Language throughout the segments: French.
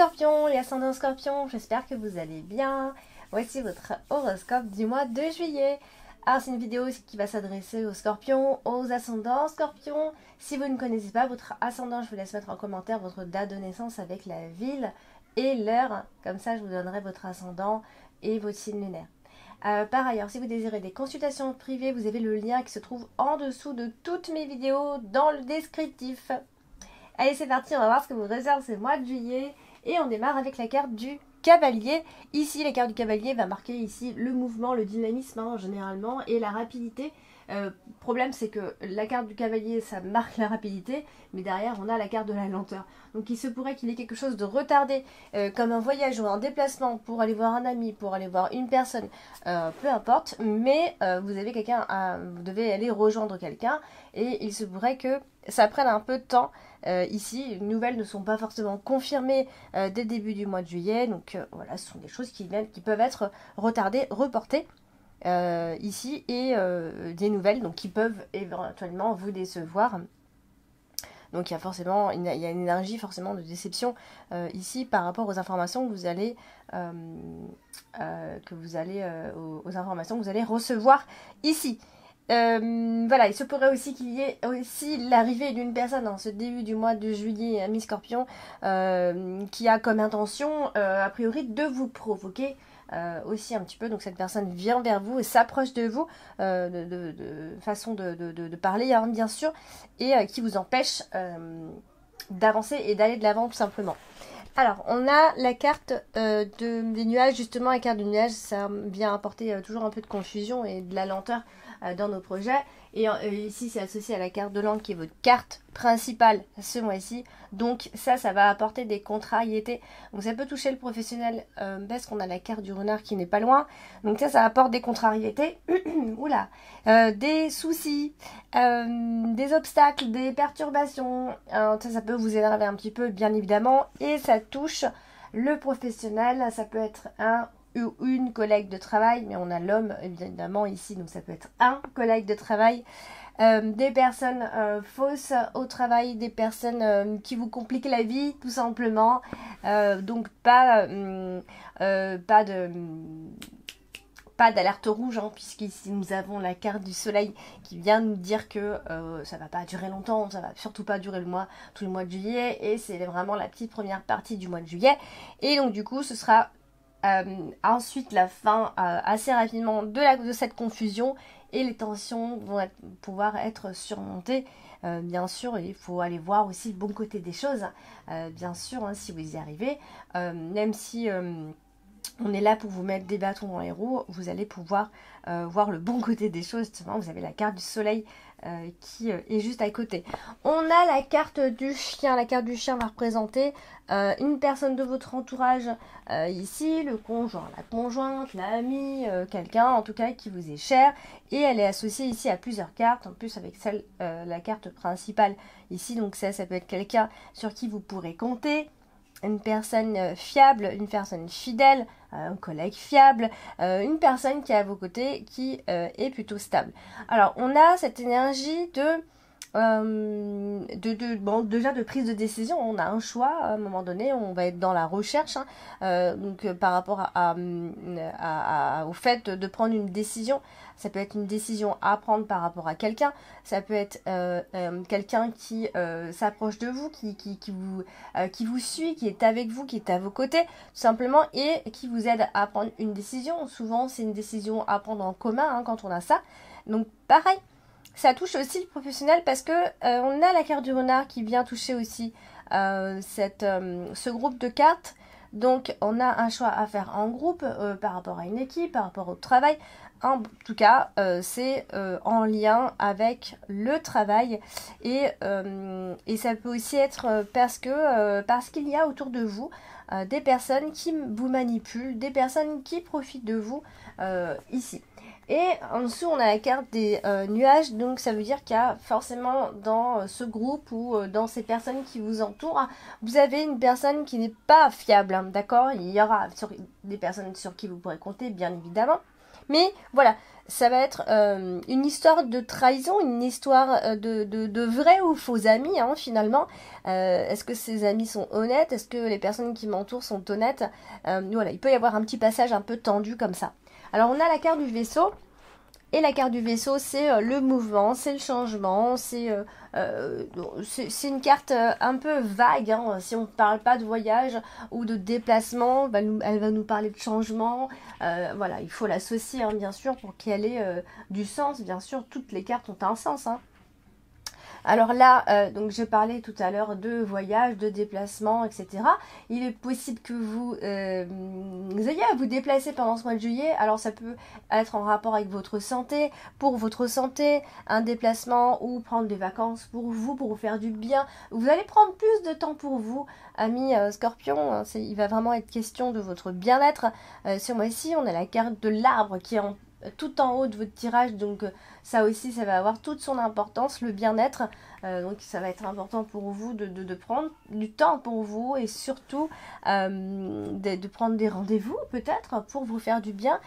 Scorpions, les ascendants Scorpions, j'espère que vous allez bien. Voici votre horoscope du mois de juillet. Alors c'est une vidéo qui va s'adresser aux Scorpions, aux ascendants Scorpions. Si vous ne connaissez pas votre ascendant, je vous laisse mettre en commentaire votre date de naissance avec la ville et l'heure. Comme ça, je vous donnerai votre ascendant et votre signe lunaire. Par ailleurs, si vous désirez des consultations privées, vous avez le lien qui se trouve en dessous de toutes mes vidéos dans le descriptif. Allez, c'est parti, on va voir ce que vous réserve ce mois de juillet. Et on démarre avec la carte du cavalier. Ici, la carte du cavalier va marquer ici le mouvement, le dynamisme généralement et la rapidité. Problème, c'est que la carte du cavalier, ça marque la rapidité, mais derrière, on a la carte de la lenteur. Donc, il se pourrait qu'il y ait quelque chose de retardé, comme un voyage ou un déplacement pour aller voir un ami, pour aller voir une personne, peu importe. Mais vous avez vous devez aller rejoindre quelqu'un et il se pourrait que ça prenne un peu de temps. Ici, les nouvelles ne sont pas forcément confirmées dès le début du mois de juillet. Donc, voilà, ce sont des choses qui peuvent être retardées, reportées. Ici et des nouvelles donc qui peuvent éventuellement vous décevoir. Donc il y a forcément une énergie forcément de déception ici par rapport aux informations que vous allez aux informations que vous allez recevoir ici. Voilà, il se pourrait aussi qu'il y ait aussi l'arrivée d'une personne en ce début du mois de juillet, mi-scorpion, qui a comme intention, a priori, de vous provoquer aussi un petit peu. Donc cette personne vient vers vous et s'approche de vous de façon de parler, hein, bien sûr, et qui vous empêche d'avancer et d'aller de l'avant tout simplement. Alors, on a la carte des nuages, justement, la carte des nuages, ça vient apporter toujours un peu de confusion et de la lenteur dans nos projets. Et ici, c'est associé à la carte de l'Ancre qui est votre carte principale ce mois-ci. Donc ça va apporter des contrariétés. Donc ça peut toucher le professionnel parce qu'on a la carte du renard qui n'est pas loin. Donc ça apporte des contrariétés. Oula, des soucis, des obstacles, des perturbations. Ça peut vous énerver un petit peu, bien évidemment. Et ça touche le professionnel. Ça peut être un ou une collègue de travail, mais on a l'homme évidemment ici, donc ça peut être un collègue de travail, des personnes fausses au travail, des personnes qui vous compliquent la vie tout simplement, donc pas d'alerte rouge, hein, puisqu'ici nous avons la carte du soleil qui vient nous dire que ça va pas durer longtemps, ça va surtout pas durer tout le mois de juillet, et c'est vraiment la petite première partie du mois de juillet, et donc du coup ce sera ensuite la fin assez rapidement de cette confusion et les tensions vont pouvoir être surmontées. Bien sûr, il faut aller voir aussi le bon côté des choses, bien sûr, hein, si vous y arrivez, même si on est là pour vous mettre des bâtons dans les roues, vous allez pouvoir voir le bon côté des choses. Justement, vous avez la carte du soleil qui est juste à côté. On a la carte du chien. La carte du chien va représenter une personne de votre entourage ici, le conjoint, la conjointe, l'ami, quelqu'un en tout cas qui vous est cher. Et elle est associée ici à plusieurs cartes, en plus avec la carte principale ici. Donc ça peut être quelqu'un sur qui vous pourrez compter. Une personne fiable, une personne fidèle, un collègue fiable, une personne qui est à vos côtés, qui est plutôt stable. Alors, on a cette énergie déjà de prise de décision. On a un choix, à un moment donné, on va être dans la recherche, hein, donc par rapport au fait de prendre une décision. Ça peut être une décision à prendre par rapport à quelqu'un, ça peut être quelqu'un qui s'approche de vous, qui vous suit, qui est avec vous, qui est à vos côtés, tout simplement, et qui vous aide à prendre une décision. Souvent, c'est une décision à prendre en commun, hein, quand on a ça. Donc, pareil, ça touche aussi le professionnel parce que on a la carte du renard qui vient toucher aussi ce groupe de cartes. Donc, on a un choix à faire en groupe par rapport à une équipe, par rapport au travail. En tout cas, c'est en lien avec le travail et ça peut aussi être parce qu'il y a autour de vous des personnes qui vous manipulent, des personnes qui profitent de vous ici. Et en dessous, on a la carte des nuages, donc ça veut dire qu'il y a forcément dans ce groupe ou dans ces personnes qui vous entourent, vous avez une personne qui n'est pas fiable, hein, d'accord? Il y aura des personnes sur qui vous pourrez compter, bien évidemment. Mais voilà, ça va être une histoire de trahison, une histoire de vrais ou faux amis, hein, finalement. Est-ce que ces amis sont honnêtes? Est-ce que les personnes qui m'entourent sont honnêtes? Voilà, il peut y avoir un petit passage un peu tendu comme ça. Alors, on a la carte du vaisseau. Et la carte du vaisseau, c'est le mouvement, c'est le changement, c'est une carte un peu vague. Hein. Si on ne parle pas de voyage ou de déplacement, elle va nous parler de changement. Voilà, il faut l'associer, hein, bien sûr, pour qu'elle ait du sens. Bien sûr, toutes les cartes ont un sens. Hein. Alors là, donc je parlais tout à l'heure de voyage, de déplacement, etc. Il est possible que vous ayez à vous déplacer pendant ce mois de juillet. Alors ça peut être en rapport avec votre santé, pour votre santé, un déplacement ou prendre des vacances pour vous faire du bien. Vous allez prendre plus de temps pour vous, amis Scorpion. Il va vraiment être question de votre bien-être. Ce mois-ci, on a la carte de l'arbre qui est tout en haut de votre tirage, donc ça aussi, ça va avoir toute son importance, le bien-être. Donc ça va être important pour vous de prendre du temps pour vous et surtout de prendre des rendez-vous peut-être pour vous faire du bien,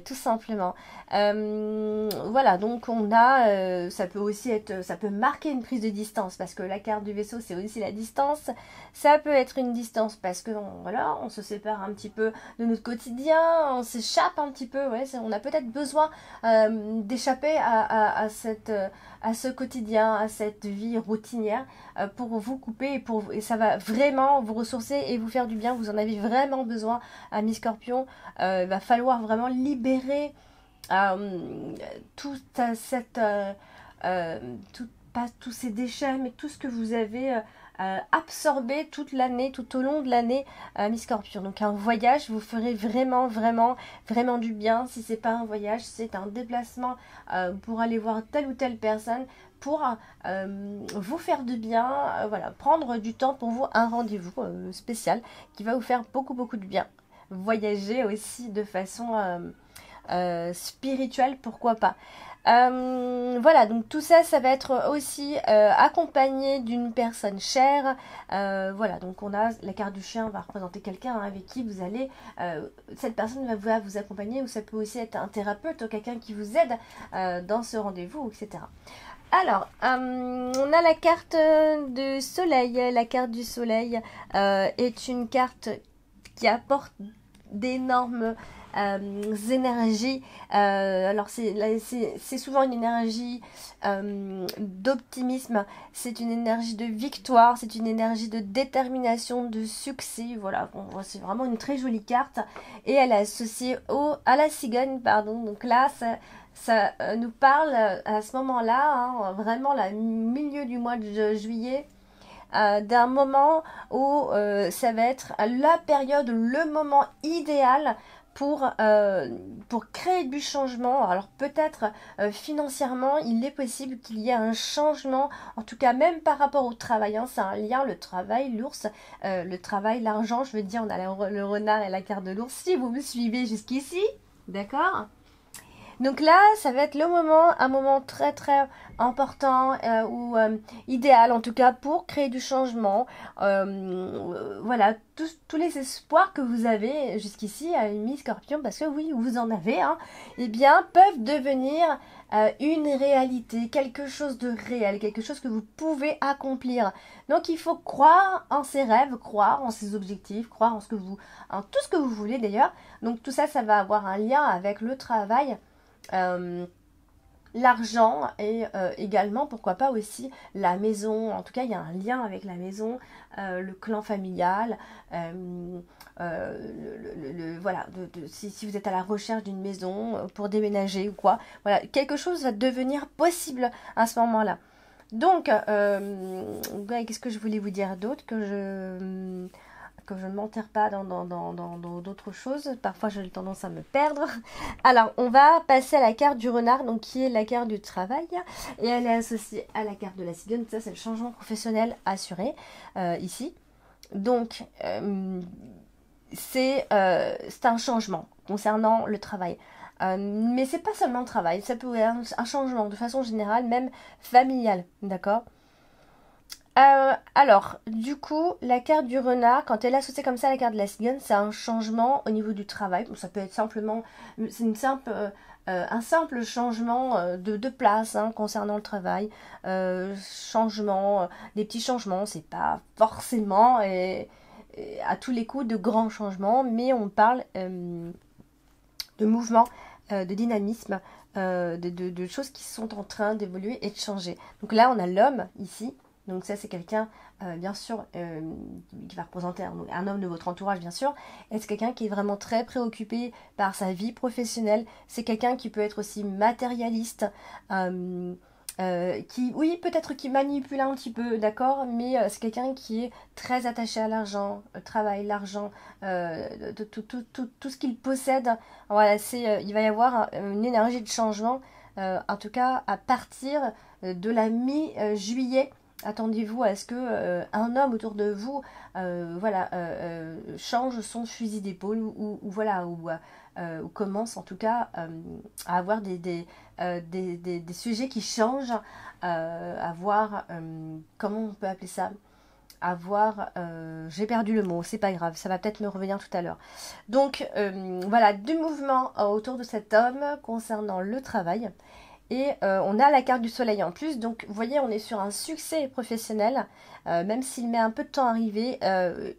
tout simplement. Voilà, donc on a, ça peut aussi être, ça peut marquer une prise de distance parce que la carte du vaisseau, c'est aussi la distance. Ça peut être une distance parce que voilà, on se sépare un petit peu de notre quotidien, on s'échappe un petit peu, ouais, on a peut-être besoin d'échapper à ce quotidien, à cette vie routinière pour vous couper et ça va vraiment vous ressourcer et vous faire du bien. Vous en avez vraiment besoin, amis Scorpion. Il va falloir vraiment libérer toute cette pas tous ces déchets, mais tout ce que vous avez absorbé toute l'année, tout au long de l'année, Miss Scorpion. Donc un voyage vous ferait vraiment, vraiment, vraiment du bien. Si c'est pas un voyage, c'est un déplacement pour aller voir telle ou telle personne, pour vous faire du bien, voilà, prendre du temps pour vous, un rendez-vous spécial qui va vous faire beaucoup, beaucoup de bien. Voyager aussi de façon spirituelle, pourquoi pas. Voilà, donc tout ça, ça va être aussi accompagné d'une personne chère. Voilà, donc on a la carte du chien, va représenter quelqu'un avec qui vous allez, cette personne va vous accompagner, ou ça peut aussi être un thérapeute ou quelqu'un qui vous aide dans ce rendez-vous, etc. Alors, on a la carte du soleil. La carte du soleil est une carte qui apporte d'énormes énergies. Alors c'est souvent une énergie d'optimisme, c'est une énergie de victoire, c'est une énergie de détermination, de succès. Voilà, c'est vraiment une très jolie carte et elle est associée à la cigogne, pardon. Donc là, ça nous parle à ce moment-là, hein, vraiment le milieu du mois de juillet. D'un moment où ça va être la période, le moment idéal pour créer du changement. Alors peut-être financièrement, il est possible qu'il y ait un changement, en tout cas même par rapport au travail, hein, c'est un lien, le travail, l'ours, le travail, l'argent, je veux dire, on a le renard et la carte de l'ours, si vous me suivez jusqu'ici, d'accord ? Donc là, ça va être le moment, un moment très très important ou idéal en tout cas pour créer du changement. Voilà, tous les espoirs que vous avez jusqu'ici, Miss Scorpion, parce que oui, vous en avez, hein, eh bien, peuvent devenir une réalité, quelque chose de réel, quelque chose que vous pouvez accomplir. Donc il faut croire en ses rêves, croire en ses objectifs, croire en tout ce que vous voulez d'ailleurs. Donc tout ça, ça va avoir un lien avec le travail. L'argent et également pourquoi pas aussi la maison. En tout cas il y a un lien avec la maison, le clan familial, voilà, si vous êtes à la recherche d'une maison pour déménager ou quoi, voilà, quelque chose va devenir possible à ce moment là. Donc qu'est-ce que je voulais vous dire d'autre, que je ne m'enterre pas dans d'autres choses. Parfois, j'ai tendance à me perdre. Alors, on va passer à la carte du renard, donc qui est la carte du travail. Et elle est associée à la carte de la cigogne. Ça, c'est le changement professionnel assuré, ici. Donc, c'est un changement concernant le travail. Mais c'est pas seulement le travail. Ça peut être un changement de façon générale, même familiale. D'accord ? Alors, du coup, la carte du renard, quand elle est associée comme ça à la carte de la cigogne, c'est un changement au niveau du travail. Bon, ça peut être simplement, c'est un simple changement de place hein, concernant le travail. Changement, des petits changements, c'est pas forcément à tous les coups de grands changements, mais on parle de mouvement, de dynamisme, de choses qui sont en train d'évoluer et de changer. Donc là, on a l'homme ici. Donc ça, c'est quelqu'un, bien sûr, qui va représenter un homme de votre entourage, bien sûr. Et c'est quelqu'un qui est vraiment très préoccupé par sa vie professionnelle. C'est quelqu'un qui peut être aussi matérialiste, qui, oui, peut-être qui manipule un petit peu, d'accord, mais c'est quelqu'un qui est très attaché à l'argent, le travail, l'argent, tout ce qu'il possède. Voilà, il va y avoir une énergie de changement, en tout cas à partir de la mi-juillet. Attendez-vous à ce que un homme autour de vous, voilà, change son fusil d'épaule voilà, ou commence en tout cas à avoir des sujets qui changent, à voir, comment on peut appeler ça, à voir, j'ai perdu le mot, c'est pas grave, ça va peut-être me revenir tout à l'heure. Donc voilà, du mouvement autour de cet homme concernant le travail. Et on a la carte du soleil en plus, donc vous voyez, on est sur un succès professionnel, même s'il met un peu de temps à arriver,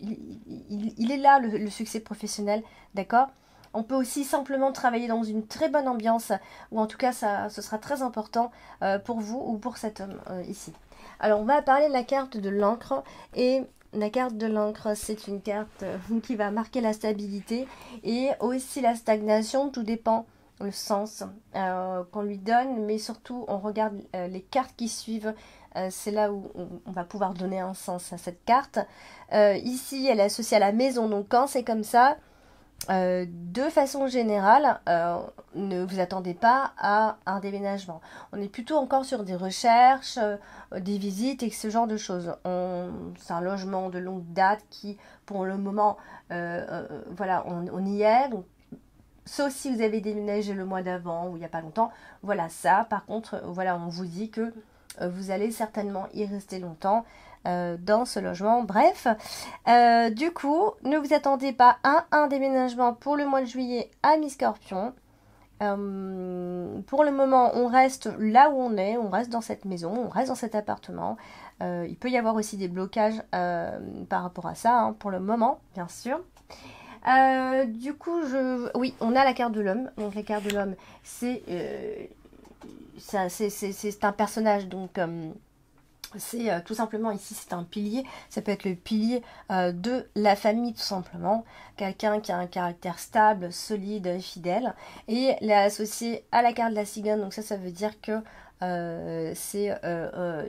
il est là le succès professionnel, d'accord. On peut aussi simplement travailler dans une très bonne ambiance, ou en tout cas ce sera très important pour vous ou pour cet homme ici. Alors on va parler de la carte de l'encre, et la carte de l'encre, c'est une carte qui va marquer la stabilité et aussi la stagnation, tout dépend le sens qu'on lui donne, mais surtout on regarde les cartes qui suivent, c'est là où on va pouvoir donner un sens à cette carte. Ici elle est associée à la maison, donc quand c'est comme ça, de façon générale, ne vous attendez pas à un déménagement. On est plutôt encore sur des recherches, des visites et ce genre de choses. C'est un logement de longue date qui, pour le moment, voilà, on y est. Donc, sauf si vous avez déménagé le mois d'avant ou il n'y a pas longtemps. Voilà, ça, par contre, voilà, on vous dit que vous allez certainement y rester longtemps dans ce logement. Bref, du coup, ne vous attendez pas à un déménagement pour le mois de juillet à Mi-Scorpion. Pour le moment, on reste là où on est, on reste dans cette maison, on reste dans cet appartement. Il peut y avoir aussi des blocages par rapport à ça, hein, pour le moment, bien sûr. Du coup, oui, on a la carte de l'homme. Donc la carte de l'homme, c'est un personnage, donc c'est tout simplement ici, c'est un pilier. Ça peut être le pilier de la famille, tout simplement. Quelqu'un qui a un caractère stable, solide, fidèle. Et il est associé à la carte de la cigogne. Donc ça veut dire que il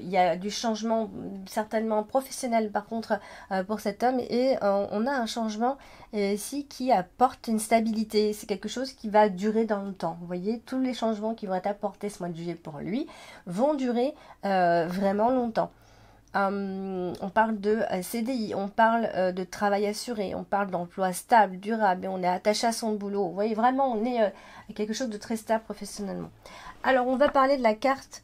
y a du changement certainement professionnel par contre pour cet homme, et on a un changement ici qui apporte une stabilité. C'est quelque chose qui va durer dans le temps. Vous voyez, tous les changements qui vont être apportés ce mois de juillet pour lui vont durer vraiment longtemps. On parle de CDI, on parle de travail assuré, on parle d'emploi stable, durable, et on est attaché à son boulot. Vous voyez, vraiment, on est quelque chose de très stable professionnellement. Alors, on va parler de la carte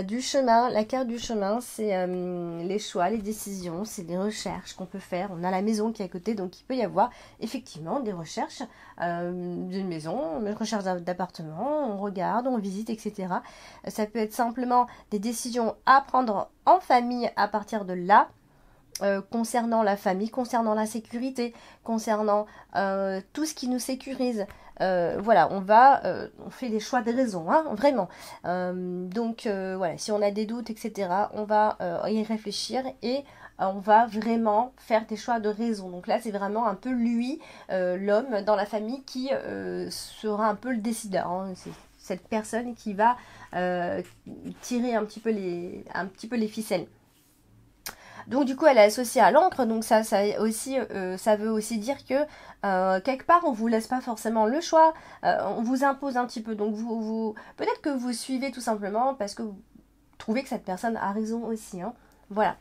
du chemin. La carte du chemin, c'est les choix, les décisions, c'est les recherches qu'on peut faire. On a la maison qui est à côté, donc il peut y avoir effectivement des recherches d'une maison, une recherche d'appartement, on regarde, on visite, etc. Ça peut être simplement des décisions à prendre en famille à partir de là. Concernant la famille, concernant la sécurité, concernant tout ce qui nous sécurise. Voilà, on fait des choix de raison, hein, vraiment. Donc voilà, si on a des doutes, etc., on va y réfléchir et on va vraiment faire des choix de raison. Donc là, c'est vraiment un peu lui, l'homme dans la famille, qui sera un peu le décideur. Hein. C'est cette personne qui va tirer un petit peu les ficelles. Donc du coup, elle est associée à l'encre, donc ça veut aussi dire que quelque part, on vous laisse pas forcément le choix, on vous impose un petit peu. Donc peut-être que vous suivez tout simplement parce que vous trouvez que cette personne a raison aussi. Hein. Voilà.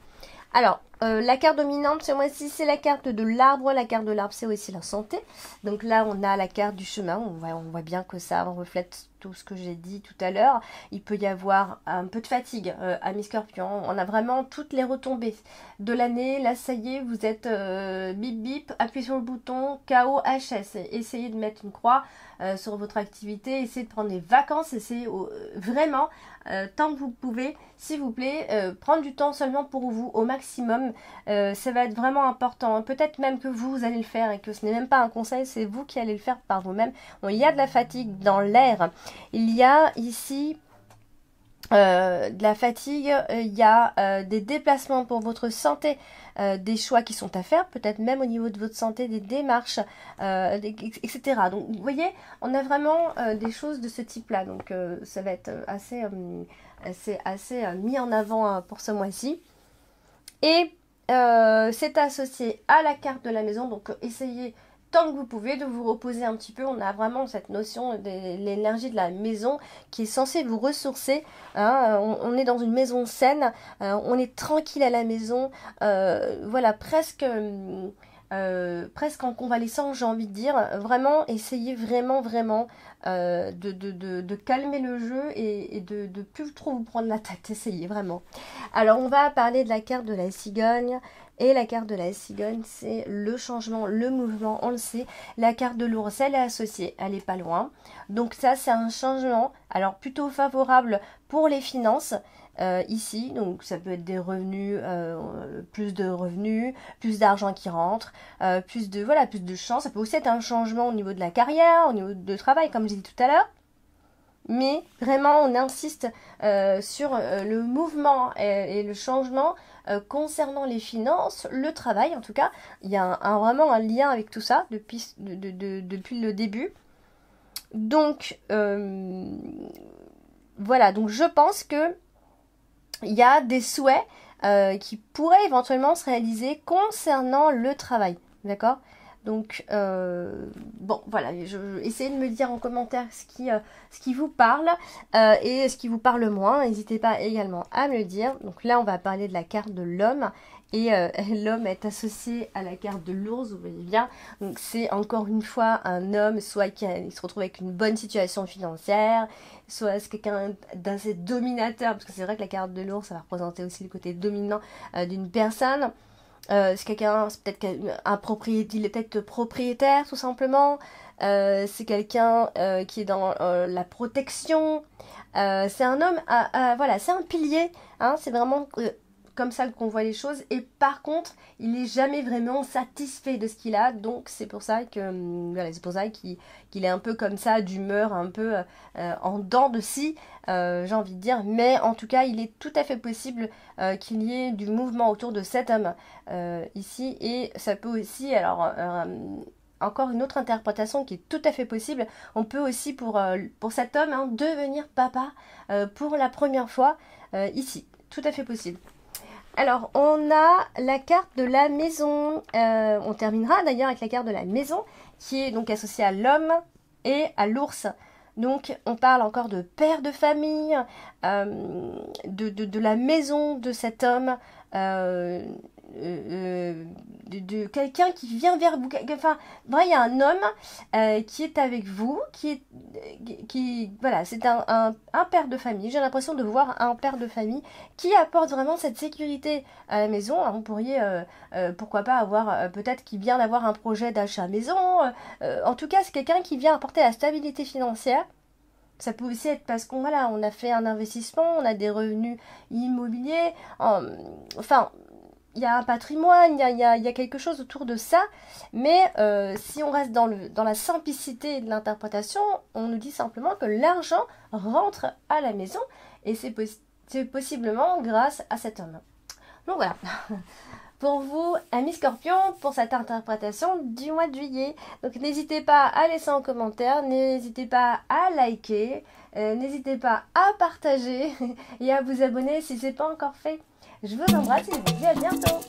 Alors, La carte dominante ce mois-ci, c'est la carte de l'arbre. La carte de l'arbre, c'est aussi la santé. Donc là, on a la carte du chemin. On voit bien que ça reflète tout ce que j'ai dit tout à l'heure. Il peut y avoir un peu de fatigue, amis scorpions. On a vraiment toutes les retombées de l'année. Là, ça y est, vous êtes bip bip, appuyez sur le bouton KOHS. Essayez de mettre une croix sur votre activité. Essayez de prendre des vacances. Essayez vraiment, tant que vous pouvez, s'il vous plaît, prendre du temps seulement pour vous au maximum. Ça va être vraiment important. Peut-être même que vous allez le faire et que ce n'est même pas un conseil, c'est vous qui allez le faire par vous-même. Bon, il y a de la fatigue dans l'air. Il y a ici de la fatigue, il y a des déplacements pour votre santé, des choix qui sont à faire, peut-être même au niveau de votre santé, des démarches, etc. Donc vous voyez, on a vraiment des choses de ce type-là. Donc ça va être assez mis en avant pour ce mois-ci. Et c'est associé à la carte de la maison, donc essayez tant que vous pouvez de vous reposer un petit peu. On a vraiment cette notion de l'énergie de la maison qui est censée vous ressourcer. Hein. On est dans une maison saine, on est tranquille à la maison, voilà, presque en convalescence, j'ai envie de dire. Vraiment, essayez vraiment de calmer le jeu et de plus trop vous prendre la tête. Essayez vraiment. Alors, on va parler de la carte de la cigogne. Et la carte de la cigogne, c'est le changement, le mouvement, on le sait. La carte de l'ours, elle est associée, elle n'est pas loin. Donc ça, c'est un changement, alors plutôt favorable pour les finances, ici. Donc ça peut être des revenus, plus de revenus, plus d'argent qui rentre, plus de chance. Ça peut aussi être un changement au niveau de la carrière, au niveau de travail, comme j'ai dit tout à l'heure. Mais vraiment, on insiste sur le mouvement et le changement concernant les finances, le travail en tout cas. Il y a vraiment un lien avec tout ça depuis le début. Donc, voilà. Donc, je pense que il y a des souhaits qui pourraient éventuellement se réaliser concernant le travail. D'accord ? Donc, bon, voilà, essayez de me dire en commentaire ce qui vous parle et ce qui vous parle moins. N'hésitez pas également à me le dire. Donc là, on va parler de la carte de l'homme. Et l'homme est associé à la carte de l'ours, vous voyez bien. Donc c'est encore une fois un homme, soit il se retrouve avec une bonne situation financière, soit c'est quelqu'un d'assez dominateur, parce que c'est vrai que la carte de l'ours, ça va représenter aussi le côté dominant d'une personne. C'est quelqu'un, c'est peut-être un propriétaire, il est peut-être propriétaire tout simplement. C'est quelqu'un qui est dans la protection. C'est un homme, voilà, c'est un pilier. Hein, c'est vraiment comme ça qu'on voit les choses. Et par contre, il n'est jamais vraiment satisfait de ce qu'il a. Donc c'est pour ça que voilà, c'est pour ça qu'il est un peu comme ça, d'humeur un peu en dents de scie, j'ai envie de dire. Mais en tout cas, il est tout à fait possible qu'il y ait du mouvement autour de cet homme ici. Et ça peut aussi, alors encore une autre interprétation qui est tout à fait possible. On peut aussi pour cet homme devenir papa pour la première fois ici. Tout à fait possible. Alors, on a la carte de la maison. On terminera d'ailleurs avec la carte de la maison qui est donc associée à l'homme et à l'ours. Donc, on parle encore de père de famille, de la maison de cet homme, de quelqu'un qui vient vers vous. Enfin, il y a un homme qui est avec vous, voilà, c'est un père de famille. J'ai l'impression de voir un père de famille qui apporte vraiment cette sécurité à la maison. Alors, vous pourriez, pourquoi pas avoir, peut-être qu'il vient d'avoir un projet d'achat maison. En tout cas, c'est quelqu'un qui vient apporter la stabilité financière. Ça peut aussi être parce qu'on on a fait un investissement, on a des revenus immobiliers, enfin, il y a un patrimoine, il y a quelque chose autour de ça, mais si on reste dans la simplicité de l'interprétation, on nous dit simplement que l'argent rentre à la maison, et c'est possiblement grâce à cet homme. Donc voilà. Pour vous, amis scorpions, pour cette interprétation du mois de juillet. Donc n'hésitez pas à laisser un commentaire, n'hésitez pas à liker, n'hésitez pas à partager et à vous abonner si ce n'est pas encore fait. Je vous embrasse et je vous dis à bientôt.